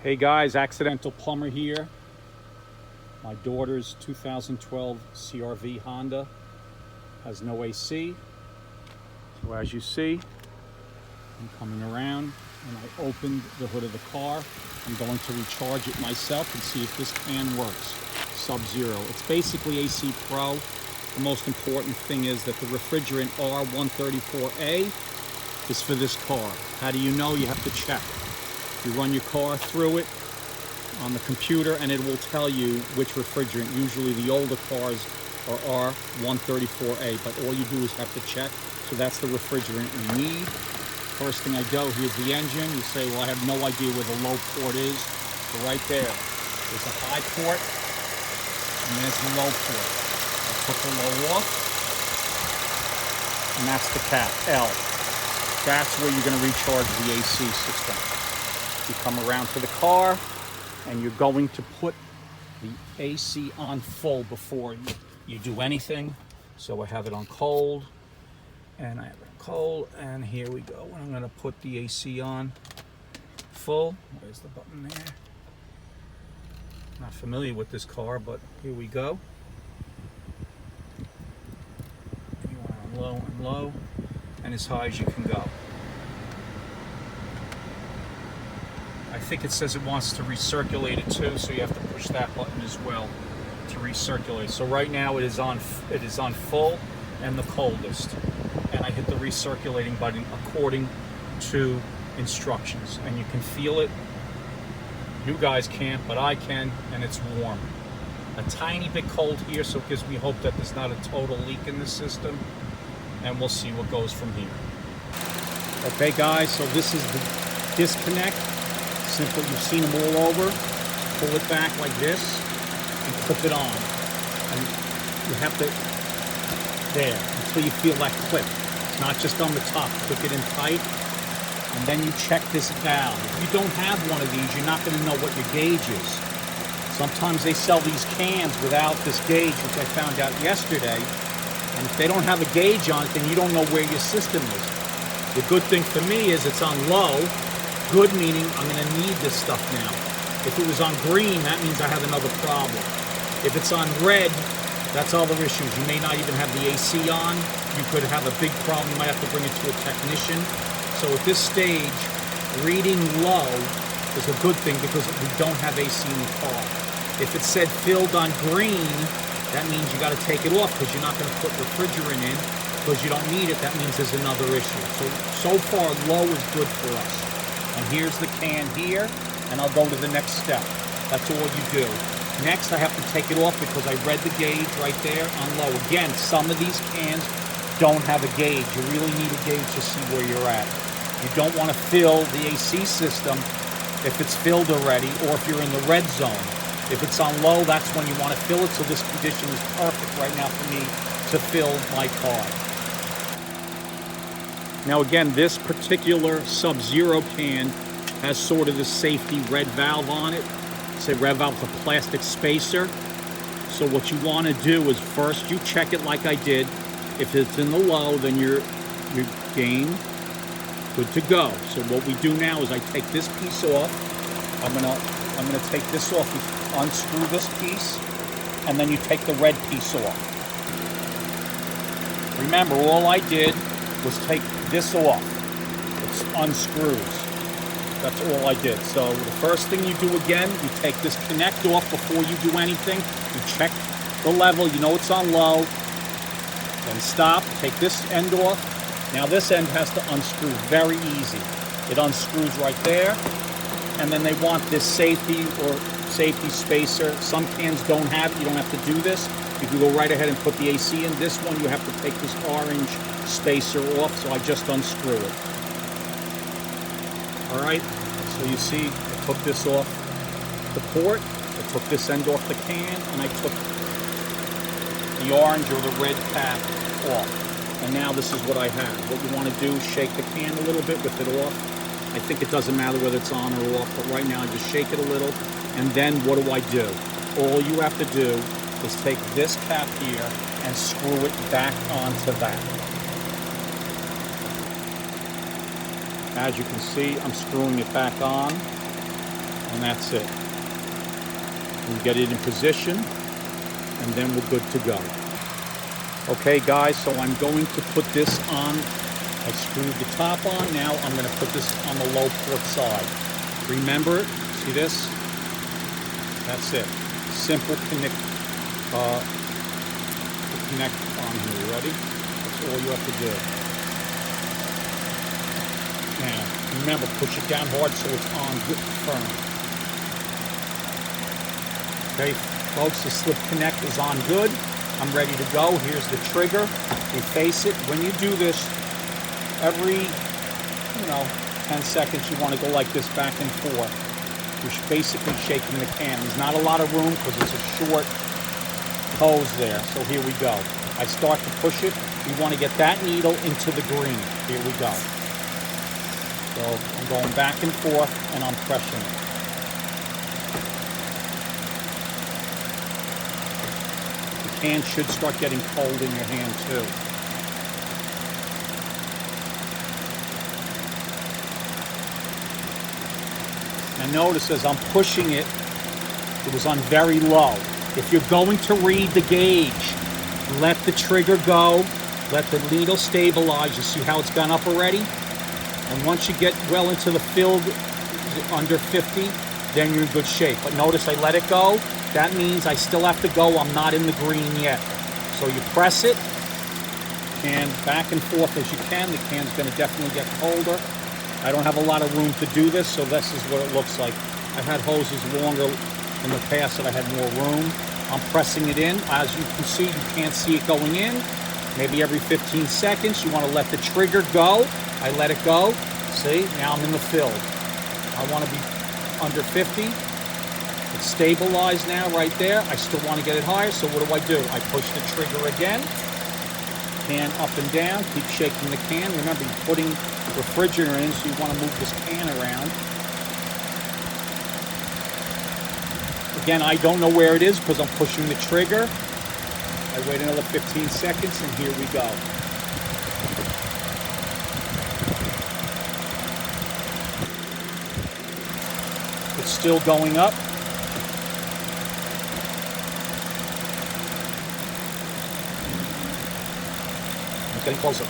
Hey guys, Accidental Plumber here. My daughter's 2012 CRV Honda has no AC. So as you see, I'm coming around and I opened the hood of the car. I'm going to recharge it myself and see if this can works. Sub-Zero. It's basically AC Pro. The most important thing is that the refrigerant R134A is for this car. How do you know? You have to check. You run your car through it on the computer and it will tell you which refrigerant. Usually the older cars are R134A, but all you do is have to check. So that's the refrigerant you need. First thing I go, here's the engine. You say, well, I have no idea where the low port is. So right there, there's a high port and there's the low port. I took the low off and that's the cap, L. That's where you're going to recharge the AC system. You come around to the car and you're going to put the AC on full before you do anything. So I have it on cold and I have it on cold, and here we go. I'm going to put the AC on full. Where's the button there? Not familiar with this car, but here we go. You want on low and low and as high as you can go. I think it says it wants to recirculate it too, so you have to push that button as well to recirculate. So right now it is on full and the coldest, and I hit the recirculating button according to instructions, and you can feel it. You guys can't, but I can, and it's warm. A tiny bit cold here, so it gives me hope that there's not a total leak in the system, and we'll see what goes from here. Okay guys, so this is the disconnect. Simple, you've seen them all over. Pull it back like this and clip it on. And you have to, there, until you feel that clip. It's not just on the top, clip it in tight. And then you check this down. If you don't have one of these, you're not going to know what your gauge is. Sometimes they sell these cans without this gauge, which I found out yesterday. And if they don't have a gauge on it, then you don't know where your system is. The good thing for me is it's on low. Good meaning I'm going to need this stuff now. If it was on green, that means I have another problem. If it's on red, that's other issues. You may not even have the AC on. You could have a big problem. You might have to bring it to a technician. So at this stage, reading low is a good thing because we don't have AC in the car. If it said filled on green, that means you got to take it off because you're not going to put refrigerant in because you don't need it. That means there's another issue. So far, low is good for us. And here's the can here, and I'll go to the next step. That's all you do. Next, I have to take it off because I read the gauge right there on low. Again, some of these cans don't have a gauge. You really need a gauge to see where you're at. You don't want to fill the AC system if it's filled already or if you're in the red zone. If it's on low, that's when you want to fill it. So this condition is perfect right now for me to fill my car. Now again, this particular Sub-Zero can has sort of the safety red valve on it. It's a red valve with a plastic spacer. So what you want to do is first you check it like I did. If it's in the low, then you're game, good to go. So what we do now is I take this piece off. I'm gonna take this off, unscrew this piece, and then you take the red piece off. Remember, all I did was take this off. It unscrews. That's all I did. So the first thing you do again, you take this connect off before you do anything. You check the level, you know it's on low. Then stop, take this end off. Now this end has to unscrew, very easy. It unscrews right there. And then they want this safety spacer. Some cans don't have it, you don't have to do this. You can go right ahead and put the AC in. This one, you have to take this orange spacer off, so I just unscrew it. All right, so you see, I took this off the port, I took this end off the can, and I took the orange or the red cap off. And now this is what I have. What you want to do is shake the can a little bit with it off. I think it doesn't matter whether it's on or off, but right now I just shake it a little. And then what do I do? All you have to do is take this cap here and screw it back onto that. As you can see, I'm screwing it back on. And that's it. We get it in position, and then we're good to go. Okay guys, so I'm going to put this on. I screwed the top on. Now I'm going to put this on the low port side. Remember it? See this? That's it. Simple connect on here. You ready? That's all you have to do. Now, remember, push it down hard so it's on good firm. Okay, folks, the slip connect is on good. I'm ready to go. Here's the trigger. We face it. When you do this, every 10 seconds you want to go like this back and forth. You're basically shaking the can. There's not a lot of room because it's a short hose there. So here we go. I start to push it. We want to get that needle into the green. Here we go. So I'm going back and forth and I'm pressing it. The can should start getting cold in your hand too. Now notice as I'm pushing it, it was on very low. If you're going to read the gauge, let the trigger go, let the needle stabilize. You see how it's gone up already? And once you get well into the field, under 50, then you're in good shape. But notice I let it go. That means I still have to go. I'm not in the green yet. So you press it, and back and forth as you can. The can's going to definitely get colder. I don't have a lot of room to do this, so this is what it looks like. I've had hoses longer in the past that I had more room. I'm pressing it in. As you can see, you can't see it going in. Maybe every 15 seconds, you want to let the trigger go. I let it go. See, now I'm in the field. I want to be under 50. It's stabilized now right there. I still want to get it higher, so what do? I push the trigger again. Can up and down, keep shaking the can. Remember, you're putting refrigerant in, so you want to move this can around. Again, I don't know where it is because I'm pushing the trigger. I wait another 15 seconds, and here we go. It's still going up. It's getting closer.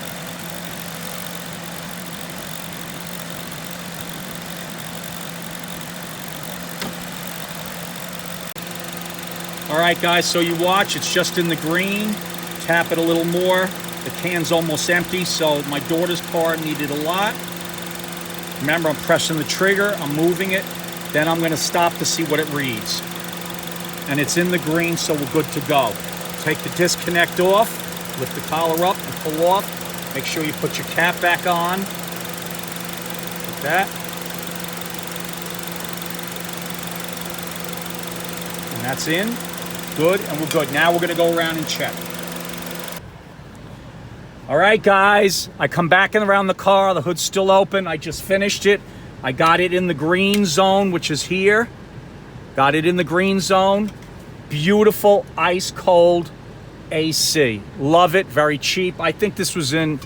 All right, guys, so you watch, it's just in the green. Tap it a little more. The can's almost empty, so my daughter's car needed a lot. Remember, I'm pressing the trigger, I'm moving it, then I'm gonna stop to see what it reads. And it's in the green, so we're good to go. Take the disconnect off, lift the collar up and pull off. Make sure you put your cap back on. Like that. And that's in. Good, and we're good. Now we're gonna go around and check. All right, guys, I come back in around the car. The hood's still open. I just finished it. I got it in the green zone, which is here. Got it in the green zone. Beautiful, ice cold AC. Love it, very cheap. I think this was in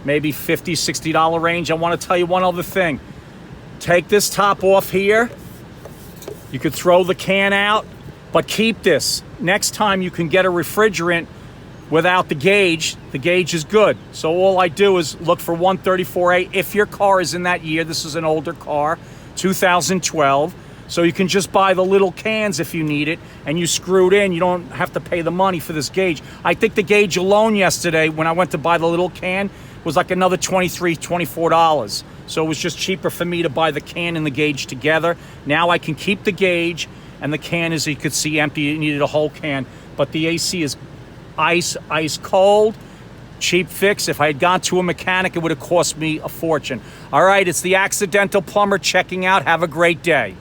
maybe $50, $60 range. I want to tell you one other thing. Take this top off here. You could throw the can out, but keep this. Next time you can get a refrigerant without the gauge is good. So all I do is look for 134A if your car is in that year. This is an older car, 2012. So you can just buy the little cans if you need it, and you screw it in. You don't have to pay the money for this gauge. I think the gauge alone yesterday, when I went to buy the little can, was like another $23, $24. So it was just cheaper for me to buy the can and the gauge together. Now I can keep the gauge, and the can, as you could see, empty. It needed a whole can, but the AC is ice cold. Cheap fix. If I had gone to a mechanic, it would have cost me a fortune. All right, it's the Accidental Plumber checking out. Have a great day.